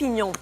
Perpignan.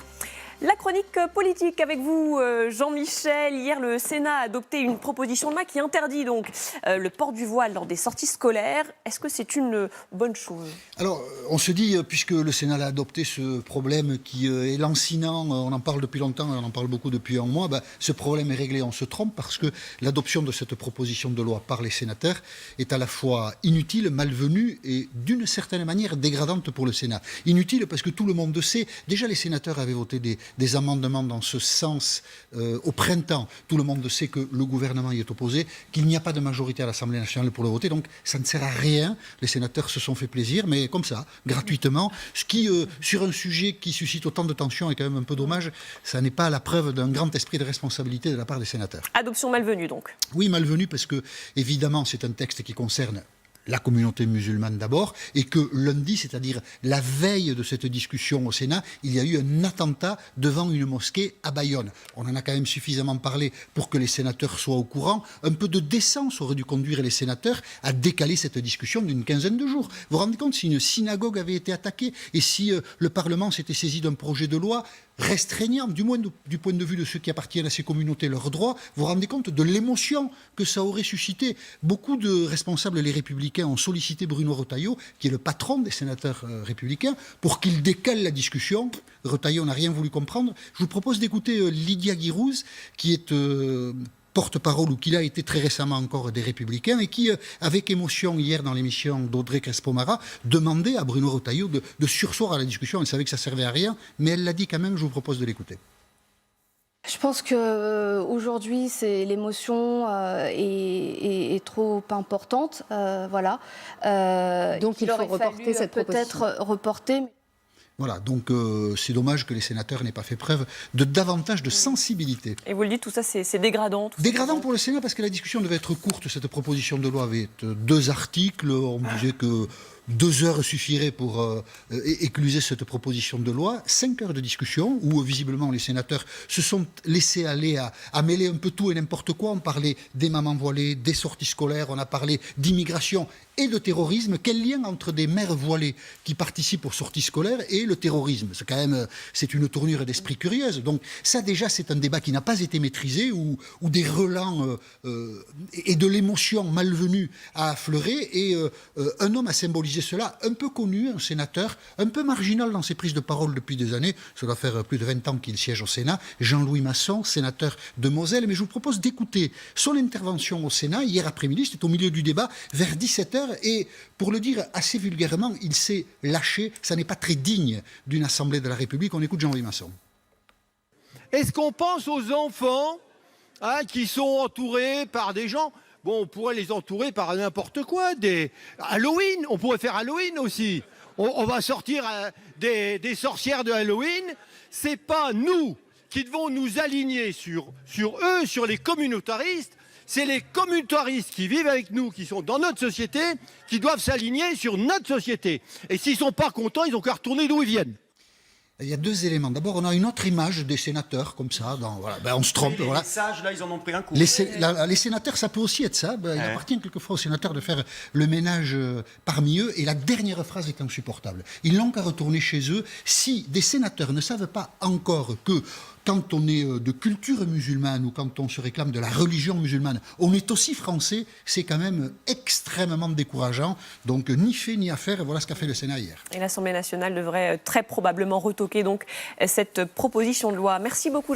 La chronique politique avec vous, Jean-Michel. Hier, le Sénat a adopté une proposition de loi qui interdit donc le port du voile lors des sorties scolaires. Est-ce que c'est une bonne chose? Alors, on se dit, puisque le Sénat a adopté ce problème qui est lancinant, on en parle depuis longtemps, on en parle beaucoup depuis un mois, ce problème est réglé. On se trompe parce que l'adoption de cette proposition de loi par les sénateurs est à la fois inutile, malvenue et d'une certaine manière dégradante pour le Sénat. Inutile parce que tout le monde sait, déjà les sénateurs avaient voté des amendements dans ce sens au printemps. Tout le monde sait que le gouvernement y est opposé, qu'il n'y a pas de majorité à l'Assemblée nationale pour le voter, donc ça ne sert à rien. Les sénateurs se sont fait plaisir, mais comme ça, gratuitement, ce qui, sur un sujet qui suscite autant de tensions, est quand même un peu dommage. Ça n'est pas la preuve d'un grand esprit de responsabilité de la part des sénateurs. Adoption malvenue donc. Oui, malvenue parce que, évidemment, c'est un texte qui concerne la communauté musulmane d'abord, et que lundi, c'est-à-dire la veille de cette discussion au Sénat, il y a eu un attentat devant une mosquée à Bayonne. On en a quand même suffisamment parlé pour que les sénateurs soient au courant. Un peu de décence aurait dû conduire les sénateurs à décaler cette discussion d'une quinzaine de jours. Vous vous rendez compte, si une synagogue avait été attaquée, et si le Parlement s'était saisi d'un projet de loi restreignant, du moins du point de vue de ceux qui appartiennent à ces communautés, leurs droits, vous vous rendez compte de l'émotion que ça aurait suscité. Beaucoup de responsables, les Républicains, ont sollicité Bruno Retailleau, qui est le patron des sénateurs républicains, pour qu'il décale la discussion. Retailleau n'a rien voulu comprendre. Je vous propose d'écouter Lydia Guirouz, qui est porte-parole, ou qu'il a été très récemment encore des Républicains, et qui, avec émotion, hier dans l'émission d'Audrey Crespo-Mara, demandait à Bruno Retailleau de surseoir à la discussion. Elle savait que ça ne servait à rien, mais elle l'a dit quand même. Je vous propose de l'écouter. Je pense qu'aujourd'hui, l'émotion est trop importante. Voilà. Donc il faut reporter cette proposition. Peut-être reporter. Voilà, donc c'est dommage que les sénateurs n'aient pas fait preuve de davantage de sensibilité. Et vous le dites, tout ça c'est dégradant. Dégradant pour le Sénat parce que la discussion devait être courte. Cette proposition de loi avait 2 articles. On disait que 2 heures suffiraient pour écluser cette proposition de loi. 5 heures de discussion où visiblement les sénateurs se sont laissés aller à mêler un peu tout et n'importe quoi. On parlait des mamans voilées, des sorties scolaires, on a parlé d'immigration et de terrorisme. Quel lien entre des mères voilées qui participent aux sorties scolaires et le terrorisme? C'est quand même, c'est une tournure d'esprit curieuse. Donc ça déjà c'est un débat qui n'a pas été maîtrisé, où des relents et de l'émotion malvenue a affleuré, et un homme a symbolisé cela, un peu connu, un sénateur, un peu marginal dans ses prises de parole depuis des années. Ça doit faire plus de 20 ans qu'il siège au Sénat. Jean-Louis Masson, sénateur de Moselle. Mais je vous propose d'écouter son intervention au Sénat hier après-midi. C'était au milieu du débat, vers 17h. Et pour le dire assez vulgairement, il s'est lâché. Ça n'est pas très digne d'une Assemblée de la République. On écoute Jean-Louis Masson. Est-ce qu'on pense aux enfants qui sont entourés par des gens? Bon, on pourrait les entourer par n'importe quoi, des Halloween, on pourrait faire Halloween aussi. On va sortir des sorcières de Halloween. C'est pas nous qui devons nous aligner sur eux, sur les communautaristes. C'est les communautaristes qui vivent avec nous, qui sont dans notre société, qui doivent s'aligner sur notre société. Et s'ils sont pas contents, ils ont qu'à retourner d'où ils viennent. Il y a 2 éléments. D'abord, on a une autre image des sénateurs, comme ça. Voilà, on se trompe. Oui, voilà. Les sages, là, ils en ont pris un coup. Les sénateurs, ça peut aussi être ça. Il appartient quelquefois aux sénateurs de faire le ménage parmi eux. Et la dernière phrase est insupportable. Ils n'ont qu'à retourner chez eux. Si des sénateurs ne savent pas encore que quand on est de culture musulmane, ou quand on se réclame de la religion musulmane, on est aussi français, c'est quand même extrêmement décourageant. Donc ni fait ni à faire, voilà ce qu'a fait le Sénat hier. Et l'Assemblée nationale devrait très probablement retoquer donc cette proposition de loi. Merci beaucoup.